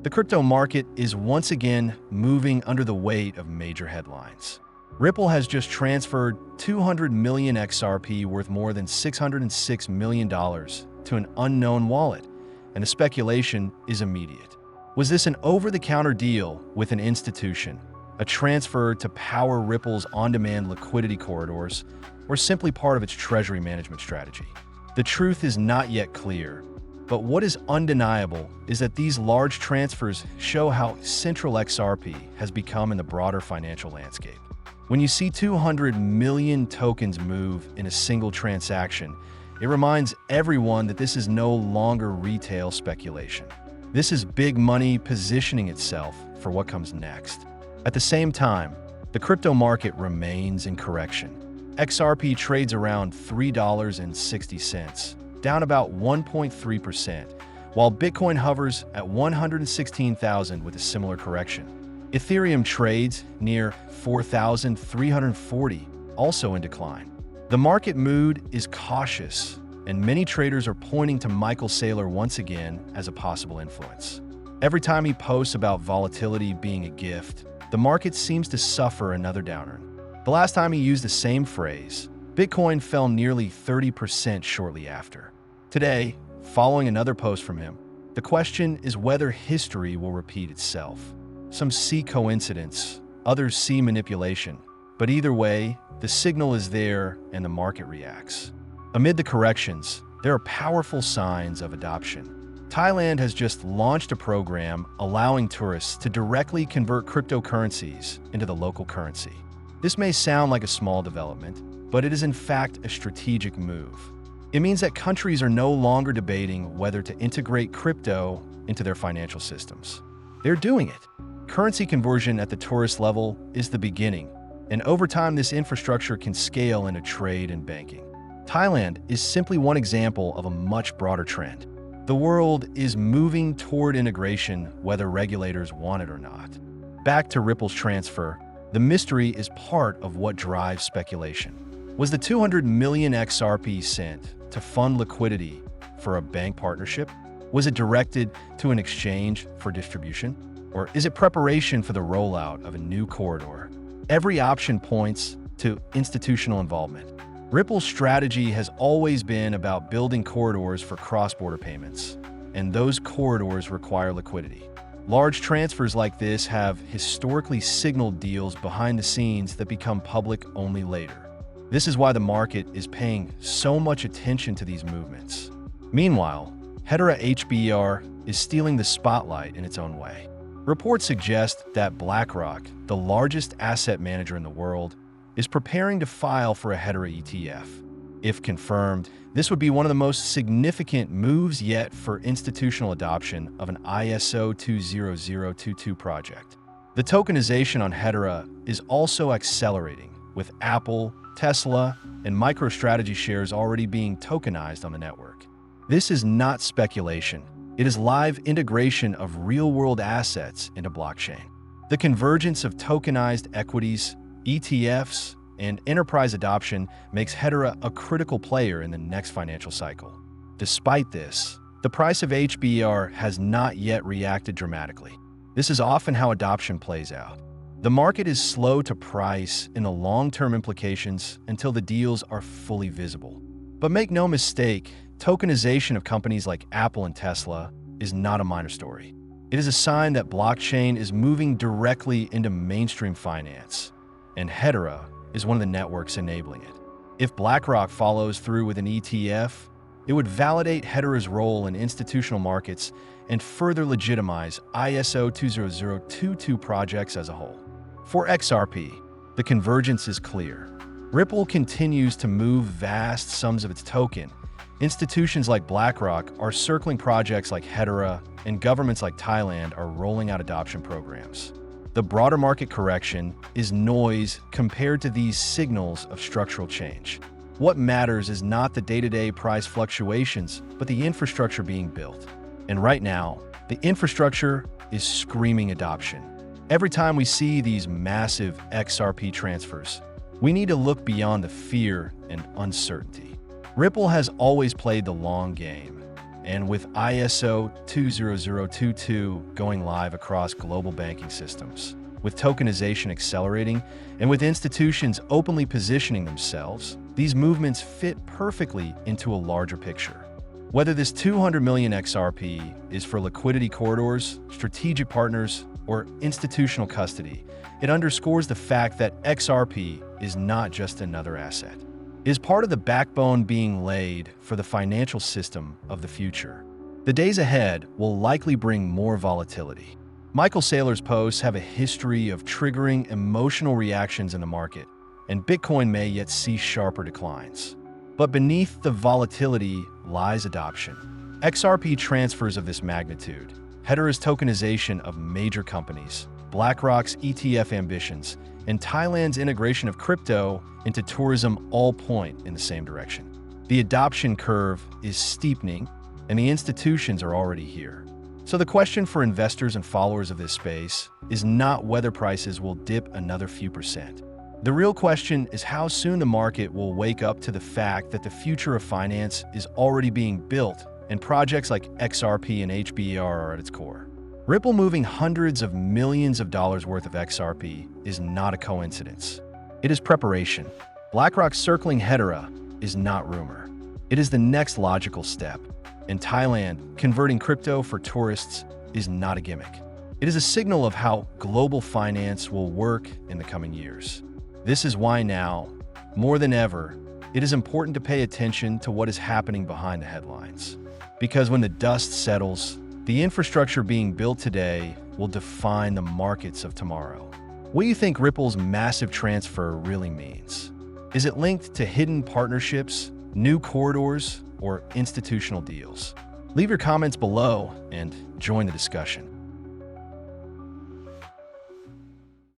The crypto market is once again moving under the weight of major headlines. Ripple has just transferred 200 million XRP worth more than $606 million to an unknown wallet, and the speculation is immediate. Was this an over-the-counter deal with an institution, a transfer to power Ripple's on-demand liquidity corridors, or simply part of its treasury management strategy? The truth is not yet clear, but what is undeniable is that these large transfers show how central XRP has become in the broader financial landscape. When you see 200 million tokens move in a single transaction, it reminds everyone that this is no longer retail speculation. This is big money positioning itself for what comes next. At the same time, the crypto market remains in correction. XRP trades around $3.60, down about 1.3%, while Bitcoin hovers at 116,000 with a similar correction. Ethereum trades near 4,340, also in decline. The market mood is cautious, and many traders are pointing to Saylor once again as a possible influence. Every time he posts about volatility being a gift, the market seems to suffer another downturn. The last time he used the same phrase, Bitcoin fell nearly 30% shortly after. Today, following another post from him, the question is whether history will repeat itself. Some see coincidence, others see manipulation, but either way, the signal is there and the market reacts. Amid the corrections, there are powerful signs of adoption. Thailand has just launched a program allowing tourists to directly convert cryptocurrencies into the local currency. This may sound like a small development, but it is in fact a strategic move. It means that countries are no longer debating whether to integrate crypto into their financial systems. They're doing it. Currency conversion at the tourist level is the beginning, and over time this infrastructure can scale into trade and banking. Thailand is simply one example of a much broader trend. The world is moving toward integration whether regulators want it or not. Back to Ripple's transfer, the mystery is part of what drives speculation. Was the 200 million XRP sent to fund liquidity for a bank partnership? Was it directed to an exchange for distribution? Or is it preparation for the rollout of a new corridor? Every option points to institutional involvement. Ripple's strategy has always been about building corridors for cross-border payments, and those corridors require liquidity. Large transfers like this have historically signaled deals behind the scenes that become public only later. This is why the market is paying so much attention to these movements. Meanwhile, Hedera HBAR is stealing the spotlight in its own way. Reports suggest that BlackRock, the largest asset manager in the world, is preparing to file for a Hedera ETF. If confirmed, this would be one of the most significant moves yet for institutional adoption of an ISO 20022 project. The tokenization on Hedera is also accelerating, with Apple, Tesla, and MicroStrategy shares already being tokenized on the network. This is not speculation. It is live integration of real-world assets into blockchain. The convergence of tokenized equities, ETFs, and enterprise adoption makes Hedera a critical player in the next financial cycle. Despite this, the price of HBAR has not yet reacted dramatically. This is often how adoption plays out. The market is slow to price in the long-term implications until the deals are fully visible. But make no mistake, tokenization of companies like Apple and Tesla is not a minor story. It is a sign that blockchain is moving directly into mainstream finance, and Hedera is one of the networks enabling it. If BlackRock follows through with an ETF, it would validate Hedera's role in institutional markets and further legitimize ISO 20022 projects as a whole. For XRP, the convergence is clear. Ripple continues to move vast sums of its token. Institutions like BlackRock are circling projects like Hedera, and governments like Thailand are rolling out adoption programs. The broader market correction is noise compared to these signals of structural change. What matters is not the day-to-day price fluctuations, but the infrastructure being built. And right now, the infrastructure is screaming adoption. Every time we see these massive XRP transfers, we need to look beyond the fear and uncertainty. Ripple has always played the long game. and with ISO 20022 going live across global banking systems, with tokenization accelerating, and with institutions openly positioning themselves, these movements fit perfectly into a larger picture. Whether this 200 million XRP is for liquidity corridors, strategic partners, or institutional custody, it underscores the fact that XRP is not just another asset. It is part of the backbone being laid for the financial system of the future. The days ahead will likely bring more volatility. Michael Saylor's posts have a history of triggering emotional reactions in the market, and Bitcoin may yet see sharper declines. But beneath the volatility lies adoption. XRP transfers of this magnitude, Hedera's tokenization of major companies, BlackRock's ETF ambitions, and Thailand's integration of crypto into tourism all point in the same direction. The adoption curve is steepening, and the institutions are already here. So the question for investors and followers of this space is not whether prices will dip another few percent. The real question is how soon the market will wake up to the fact that the future of finance is already being built, and projects like XRP and HBAR are at its core. Ripple moving hundreds of millions of dollars worth of XRP is not a coincidence. It is preparation. BlackRock circling Hedera is not rumor. It is the next logical step. And Thailand converting crypto for tourists is not a gimmick. It is a signal of how global finance will work in the coming years. This is why now, more than ever, it is important to pay attention to what is happening behind the headlines. Because when the dust settles, the infrastructure being built today will define the markets of tomorrow. What do you think Ripple's massive transfer really means? Is it linked to hidden partnerships, new corridors, or institutional deals? Leave your comments below and join the discussion.